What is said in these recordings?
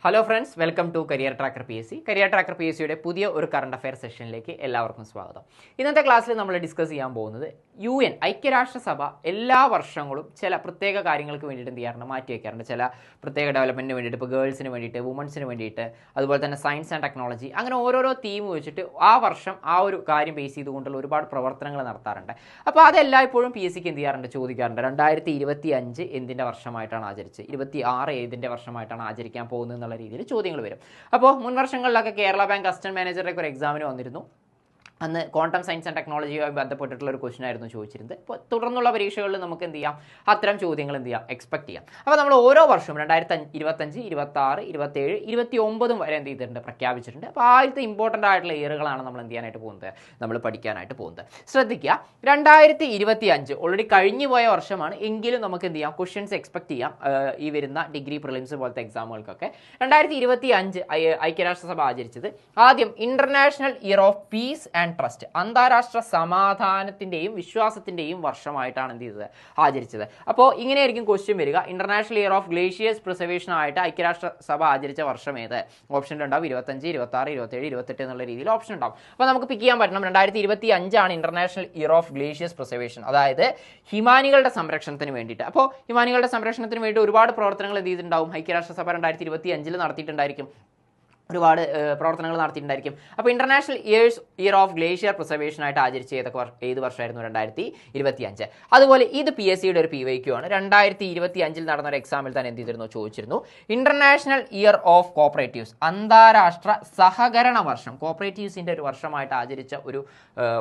Hello friends, welcome to career tracker PSC. Career tracker PSCയുടെ പുതിയ ഒരു കറണ്ട് അഫയർ സെഷനിലേക്ക് എല്ലാവർക്കും സ്വാഗതം. ഇന്നത്തെ ക്ലാസ്സിൽ നമ്മൾ ഡിസ്കസ് ചെയ്യാൻ പോകുന്നത് UN ഐക്യരാഷ്ട്രസഭ എല്ലാ വർഷങ്ങളും ചില പ്രത്യേക കാര്യങ്ങൾക്ക് വേണ്ടിയിട്ട് എന്ത് ചെയ്യാറുണ്ട്, മാറ്റി വയ്ക്കാറുണ്ട്. ചില പ്രത്യേക ഡെവലപ്മെൻറ്റിന് വേണ്ടിയിട്ട്, ഇപ്പോൾ ഗേൾസിന് വേണ്ടിയിട്ട്, വുമൻസിന് വേണ്ടിയിട്ട്, അതുപോലെ തന്നെ സയൻസ് ആൻഡ് ടെക്നോളജി, അങ്ങനെ ഓരോരോ തീം വെച്ചിട്ട് ആ വർഷം ആ ഒരു കാര്യം ബേസ് ചെയ്തുകൊണ്ടുള്ള ഒരുപാട് പ്രവർത്തനങ്ങൾ നടത്താറുണ്ട്. അപ്പോൾ അതെല്ലായ്പ്പോഴും PSCക്ക് എന്ത് ചെയ്യാറുണ്ട്, ചോദിക്കാറുണ്ട്. 2025 എന്തിൻ്റെ വർഷമായിട്ടാണ് ആചരിച്ചത്, 26 ഏതിൻ്റെ വർഷമായിട്ടാണ് ആചരിക്കാൻ പോകുന്നത് എന്നുള്ള രീതിയിൽ ചോദ്യങ്ങൾ വരും. അപ്പോൾ മുൻ വർഷങ്ങളിലൊക്കെ കേരള ബാങ്ക് അസിസ്റ്റന്റ് മാനേജറുടെ ഒരു എക്സാമിന് വന്നിരുന്നു. അന്ന് ക്വാണ്ടം സയൻസ് ആൻഡ് ടെക്നോളജിയുമായി ബന്ധപ്പെട്ടിട്ടുള്ള ഒരു ക്വസ്റ്റൻ ആയിരുന്നു ചോദിച്ചിരുന്നത്. അപ്പോൾ തുടർന്നുള്ള പരീക്ഷകളിൽ നമുക്ക് എന്ത് ചെയ്യാം, അത്തരം ചോദ്യങ്ങൾ എന്ത് ചെയ്യാം, എക്സ്പെക്ട് ചെയ്യാം. അപ്പോൾ നമ്മൾ ഓരോ വർഷവും 2025, 26, 27, 29 വരെ എന്ത് ചെയ്തിട്ടുണ്ട്, പ്രഖ്യാപിച്ചിട്ടുണ്ട്. അപ്പോൾ ആദ്യത്തെ ഇമ്പോർട്ടൻ്റ് ആയിട്ടുള്ള ഇയറുകളാണ് നമ്മൾ എന്ത് ചെയ്യാനായിട്ട് പോകുന്നത്, നമ്മൾ പഠിക്കാനായിട്ട് പോകുന്നത്. ശ്രദ്ധിക്കുക, 2025 ഓൾറെഡി കഴിഞ്ഞു പോയ വർഷമാണ്, എങ്കിലും നമുക്ക് എന്ത് ചെയ്യാം, ക്വസ്റ്റ്യൻസ് എക്സ്പെക്ട് ചെയ്യാം ഈ വരുന്ന ഡിഗ്രി പ്രിലിംസ് പോലത്തെ എക്സാമുകൾക്കൊക്കെ. 2025 ഐക്യരാഷ്ട്രസഭ ആചരിച്ചത് ആദ്യം international year of peace and trust, അന്താരാഷ്ട്ര സമാധാനത്തിന്റെയും വിശ്വാസത്തിന്റെയും വർഷമായിട്ടാണ് എന്ത് ചെയ്തത്, ആചരിച്ചത്. അപ്പോൾ ഇങ്ങനെയായിരിക്കും ക്വസ്റ്റ്യൻ വരിക. International year of glaciers preservation ആയിട്ട് ഐക്യരാഷ്ട്രസഭ ആചരിച്ച വർഷം ഏത്? ഓപ്ഷൻ ഉണ്ടാവും 25, 26, 27, 28 എന്നുള്ള രീതിയിൽ ഓപ്ഷൻ ഉണ്ടാവും. അപ്പോൾ നമുക്ക് പിക്ക് ചെയ്യാൻ പറ്റണം 2025 international year of glaciers preservation, അതായത് ഹിമാനികളുടെ സംരക്ഷണത്തിന് വേണ്ടിയിട്ട്. അപ്പോൾ ഹിമാനികളുടെ സംരക്ഷണത്തിന് വേണ്ടി ഒരുപാട് പ്രവർത്തനങ്ങൾ എന്ത് ചെയ്തിട്ടുണ്ടാവും, ഐക്യരാഷ്ട്രസഭ 2025 നടത്തിയിട്ടുണ്ടായിരിക്കും, ഒരുപാട് പ്രവർത്തനങ്ങൾ നടത്തിയിട്ടുണ്ടായിരിക്കും. അപ്പോൾ international year of glacier preservation ആയിട്ട് ആചരിച്ച ഏത് വർഷമായിരുന്നു? 2025. അതുപോലെ ഇത് PSCയുടെ ഒരു PYQ ആണ്. 2025 നടന്ന ഒരു എക്സാമിൽ തന്നെ എന്ത് ചെയ്തിരുന്നു, ചോദിച്ചിരുന്നു. ഇന്റർനാഷണൽ ഇയർ ഓഫ് കോപ്പറേറ്റീവ്സ്, അന്താരാഷ്ട്ര സഹകരണ വർഷം, കോപ്പറേറ്റീവ്സിന്റെ ഒരു വർഷമായിട്ട് ആചരിച്ച ഒരു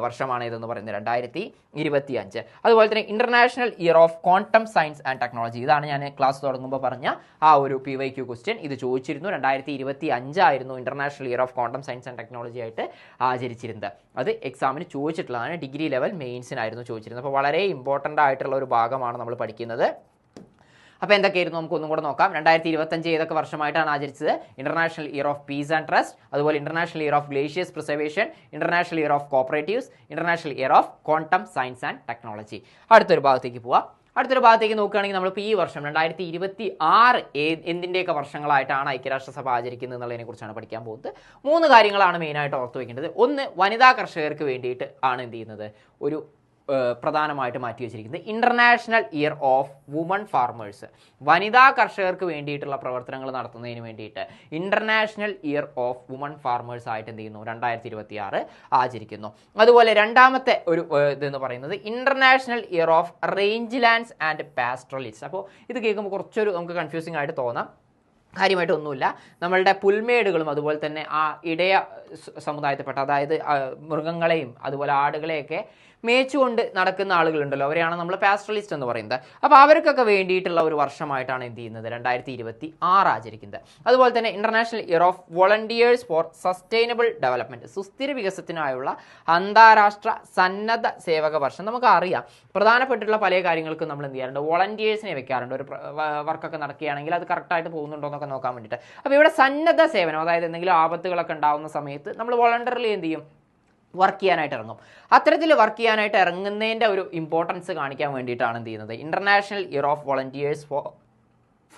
വർഷമാണ് ഇതെന്ന് പറയുന്നത് 2025. അതുപോലെ തന്നെ international year of quantum science and technology, ഇതാണ് ഞാൻ ക്ലാസ് തുടങ്ങുമ്പോൾ പറഞ്ഞ ആ ഒരു PYQ ക്വസ്റ്റ്യൻ. ഇത് ചോദിച്ചിരുന്നു. 2025 international year of quantum science and technology ആയിട്ട് ആചരിച്ചിരുന്നത്. അത് എക്സാമിന് ചോദിച്ചിട്ടുള്ളതാണ്. Degree level മെയിൻസിനായിരുന്നു ചോദിച്ചിരുന്നത്. അപ്പോൾ വളരെ ഇമ്പോർട്ടൻ്റ് ആയിട്ടുള്ള ഒരു ഭാഗമാണ് നമ്മൾ പഠിക്കുന്നത്. അപ്പോൾ എന്തൊക്കെയായിരുന്നു നമുക്ക് ഒന്നും കൂടെ നോക്കാം. 2025 ഏതൊക്കെ വർഷമായിട്ടാണ് ആചരിച്ചത്? International year of peace and trust, അതുപോലെ international year of glaciers preservation, international year of cooperatives, international year of quantum science and technology. അടുത്തൊരു ഭാഗത്തേക്ക് പോവാം. അടുത്തൊരു ഭാഗത്തേക്ക് നോക്കുകയാണെങ്കിൽ നമ്മളിപ്പോൾ ഈ വർഷം 2026 എന്തിൻ്റെയൊക്കെ വർഷങ്ങളായിട്ടാണ് ഐക്യരാഷ്ട്രസഭ ആചരിക്കുന്നത് എന്നുള്ളതിനെ കുറിച്ചാണ് പഠിക്കാൻ പോകുന്നത്. 3 കാര്യങ്ങളാണ് മെയിനായിട്ട് ഓർത്ത് വയ്ക്കേണ്ടത്. ഒന്ന്, വനിതാ കർഷകർക്ക് വേണ്ടിയിട്ട് ആണ് എന്ത് ചെയ്യുന്നത്, ഒരു പ്രധാനമായിട്ട് മാറ്റി വെച്ചിരിക്കുന്നത് international year of woman farmers, വനിതാ കർഷകർക്ക് വേണ്ടിയിട്ടുള്ള പ്രവർത്തനങ്ങൾ നടത്തുന്നതിന് വേണ്ടിയിട്ട് international year of woman farmers ആയിട്ട് എന്ത് ചെയ്യുന്നു, 2026 ആചരിക്കുന്നു. അതുപോലെ രണ്ടാമത്തെ ഒരു ഇതെന്ന് പറയുന്നത് international year of rangelands and pastoralist. അപ്പോൾ ഇത് കേൾക്കുമ്പോൾ കുറച്ചൊരു നമുക്ക് കൺഫ്യൂസിംഗ് ആയിട്ട് തോന്നാം. കാര്യമായിട്ടൊന്നുമില്ല. നമ്മളുടെ പുൽമേടുകളും അതുപോലെ തന്നെ ആ ഇടയ സമുദായത്തിൽപ്പെട്ട, അതായത് മൃഗങ്ങളെയും അതുപോലെ ആടുകളെയൊക്കെ മേച്ചുകൊണ്ട് നടക്കുന്ന ആളുകളുണ്ടല്ലോ, അവരെയാണ് നമ്മൾ പാസ്റ്ററലിസ്റ്റ് എന്ന് പറയുന്നത്. അപ്പോൾ അവർക്കൊക്കെ വേണ്ടിയിട്ടുള്ള ഒരു വർഷമായിട്ടാണ് എന്ത് ചെയ്യുന്നത്, 2026 ആചരിക്കുന്നത്. അതുപോലെ തന്നെ international year of volunteers for sustainable development, സുസ്ഥിര വികസനത്തിനായുള്ള അന്താരാഷ്ട്ര സന്നദ്ധ സേവക വർഷം. നമുക്ക് അറിയാം, പ്രധാനപ്പെട്ടിട്ടുള്ള പല കാര്യങ്ങൾക്കും നമ്മൾ എന്ത് ചെയ്യാറുണ്ട്, വോളണ്ടിയേഴ്സിനെ വെക്കാറുണ്ട്. ഒരു വർക്കൊക്കെ നടക്കുകയാണെങ്കിൽ അത് കറക്റ്റായിട്ട് പോകുന്നുണ്ടോ എന്നൊക്കെ നോക്കാൻ വേണ്ടിയിട്ട്. അപ്പോൾ ഇവിടെ സന്നദ്ധ സേവനം, അതായത് എന്തെങ്കിലും ആപത്തുകളൊക്കെ ഉണ്ടാകുന്ന സമയത്ത് നമ്മൾ വോളണ്ടറിലി എന്ത് ചെയ്യും, വർക്ക് ചെയ്യാനായിട്ട് ഇറങ്ങും. അത്തരത്തിൽ വർക്ക് ചെയ്യാനായിട്ട് ഇറങ്ങുന്നതിൻ്റെ ഒരു ഇമ്പോർട്ടൻസ് കാണിക്കാൻ വേണ്ടിയിട്ടാണ് എന്ത് ചെയ്യുന്നത്, international year of volunteers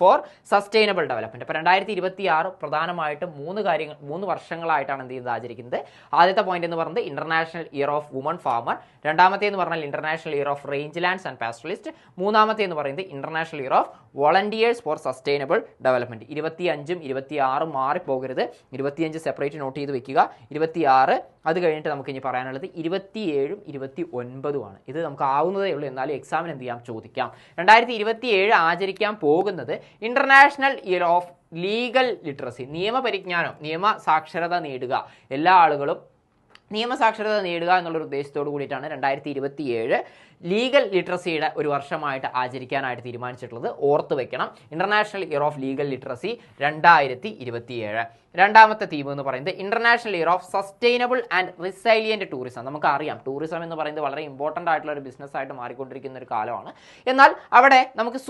for sustainable development. അപ്പോൾ 2026 പ്രധാനമായിട്ടും 3 വർഷങ്ങളായിട്ടാണ് എന്ത് ചെയ്യുന്നത്, ആചരിക്കുന്നത്. ആദ്യത്തെ പോയിന്റ് എന്ന് പറയുന്നത് international year of woman farmer, രണ്ടാമത്തെ എന്ന് പറഞ്ഞാൽ international year of rangelands and pastoralist, മൂന്നാമത്തെ എന്ന് പറയുന്നത് international year of volunteers for sustainable development. 25ഉം 26 മാറിപ്പോകരുത്. 25 സെപ്പറേറ്റ് നോട്ട് ചെയ്ത് വെക്കുക. 26 അത് കഴിഞ്ഞിട്ട് നമുക്ക് ഇനി പറയാനുള്ളത് 27ഉം 29ഉമാണ്. ഇത് നമുക്ക് ആവുന്നതേ ഉള്ളൂ, എന്നാലും എക്സാമിന് എന്ത് ചെയ്യാം, ചോദിക്കാം. 2027 ആചരിക്കാൻ പോകുന്നത് international year of legal literacy, നിയമപരിജ്ഞാനം, നിയമ സാക്ഷരത നേടുക, എല്ലാ ആളുകളും നിയമസാക്ഷരത നേടുക എന്നുള്ളൊരു ഉദ്ദേശത്തോടു കൂടിയിട്ടാണ് 2027 ലീഗൽ ലിറ്ററസിയുടെ ഒരു വർഷമായിട്ട് ആചരിക്കാനായിട്ട് തീരുമാനിച്ചിട്ടുള്ളത്. ഓർത്ത് വെക്കണം, international year of legal literacy 2027. രണ്ടാമത്തെ തീം എന്ന് പറയുന്നത് international year of sustainable and resilient tourism. നമുക്കറിയാം, ടൂറിസം എന്ന് പറയുന്നത് വളരെ ഇമ്പോർട്ടൻ്റ് ആയിട്ടുള്ള ഒരു ബിസിനസ് ആയിട്ട് മാറിക്കൊണ്ടിരിക്കുന്ന ഒരു കാലമാണ്. എന്നാൽ അവിടെ നമുക്ക്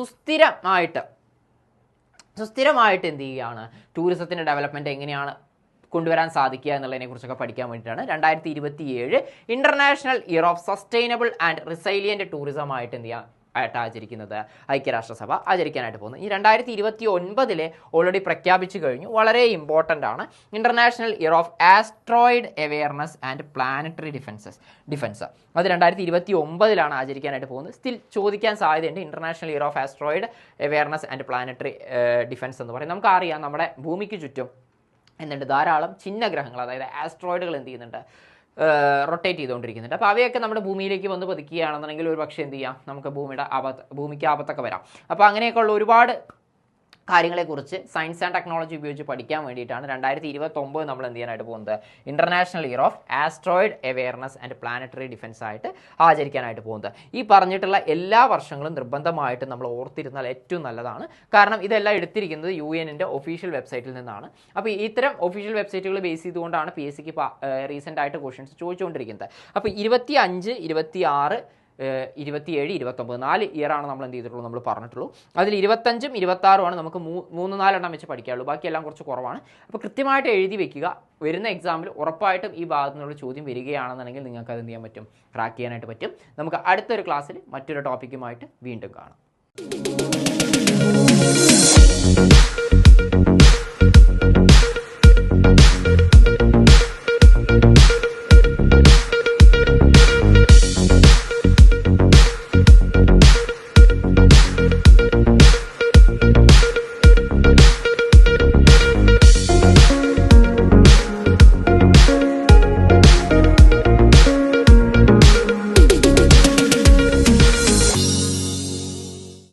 സുസ്ഥിരമായിട്ട് എന്ത് ചെയ്യുകയാണ്, ടൂറിസത്തിൻ്റെ ഡെവലപ്മെൻറ്റ് എങ്ങനെയാണ് കൊണ്ടുവരാൻ സാധിക്കുക എന്നുള്ളതിനെ കുറിച്ചൊക്കെ പഠിക്കാൻ വേണ്ടിയിട്ടാണ് 2027 international year of sustainable and resilient tourism ആയിട്ട് എന്ത് ചെയ്യാം ആയിട്ട് ആചരിക്കുന്നത്? ഐക്യരാഷ്ട്രസഭ ആചരിക്കാനായിട്ട് പോകുന്നത്. ഈ 2029 ഓൾറെഡി പ്രഖ്യാപിച്ചു കഴിഞ്ഞു. വളരെ ഇമ്പോർട്ടൻ്റ് ആണ്. International year of asteroid awareness and planetary defence. അത് 2029 ആചരിക്കാനായിട്ട് പോകുന്നത്. സ്റ്റിൽ ചോദിക്കാൻ സാധ്യതയുണ്ട്. International year of asteroid awareness and planetary defence എന്ന് പറയും. നമുക്കറിയാം നമ്മുടെ ഭൂമിക്ക് ചുറ്റും എന്തുണ്ട്, ധാരാളം ചിഹ്നഗ്രഹങ്ങൾ, അതായത് ആസ്ട്രോയിഡുകൾ എന്ത് ചെയ്യുന്നുണ്ട്, റൊട്ടേറ്റ് ചെയ്തുകൊണ്ടിരിക്കുന്നുണ്ട്. അപ്പോൾ അവയൊക്കെ നമ്മുടെ ഭൂമിയിലേക്ക് വന്ന് പതിക്കുകയാണെന്നുണ്ടെങ്കിൽ ഒരു പക്ഷേ എന്ത് ചെയ്യാം, നമുക്ക് ഭൂമിക്ക് ആപത്തൊക്കെ വരാം. അപ്പോൾ അങ്ങനെയൊക്കെയുള്ള ഒരുപാട് കാര്യങ്ങളെക്കുറിച്ച് സയൻസ് ആൻഡ് ടെക്നോളജി ഉപയോഗിച്ച് പഠിക്കാൻ വേണ്ടിയിട്ടാണ് 2029 നമ്മൾ എന്ത് ചെയ്യാനായിട്ട് പോകുന്നത്, international year of asteroid awareness and planetary defence ആയിട്ട് ആചരിക്കാനായിട്ട് പോകുന്നത്. ഈ പറഞ്ഞിട്ടുള്ള എല്ലാ വർഷങ്ങളും നിർബന്ധമായിട്ട് നമ്മൾ ഓർത്തിരുന്നാൽ ഏറ്റവും നല്ലതാണ്. കാരണം ഇതെല്ലാം എടുത്തിരിക്കുന്നത് UN ഒഫീഷ്യൽ വെബ്സൈറ്റിൽ നിന്നാണ്. അപ്പോൾ ഇത്തരം ഒഫീഷ്യൽ വെബ്സൈറ്റുകൾ ബേസ് ചെയ്തുകൊണ്ടാണ് PSCക്ക് റീസെൻ്റ് ആയിട്ട് ക്വസ്റ്റ്യൻസ് ചോദിച്ചുകൊണ്ടിരിക്കുന്നത്. അപ്പോൾ 25, 26, 27, 29 4 ഇയറാണ് നമ്മൾ എന്ത് ചെയ്തിട്ടുള്ളൂ, നമ്മൾ പറഞ്ഞിട്ടുള്ളൂ. അതിൽ 25ഉം 26ഉമാണ് നമുക്ക് 3-4 എണ്ണം വെച്ച് പഠിക്കാനുള്ളൂ. ബാക്കിയെല്ലാം കുറച്ച് കുറവാണ്. അപ്പോൾ കൃത്യമായിട്ട് എഴുതി വെക്കുക. വരുന്ന എക്സാമിൽ ഉറപ്പായിട്ടും ഈ ഭാഗത്തു നിന്നുള്ള ചോദ്യം വരികയാണെന്നുണ്ടെങ്കിൽ നിങ്ങൾക്ക് അത് എന്ത് ചെയ്യാൻ പറ്റും, ക്രാക്ക് ചെയ്യാനായിട്ട് പറ്റും. നമുക്ക് അടുത്തൊരു ക്ലാസ്സിൽ മറ്റൊരു ടോപ്പിക്കുമായിട്ട് വീണ്ടും കാണാം.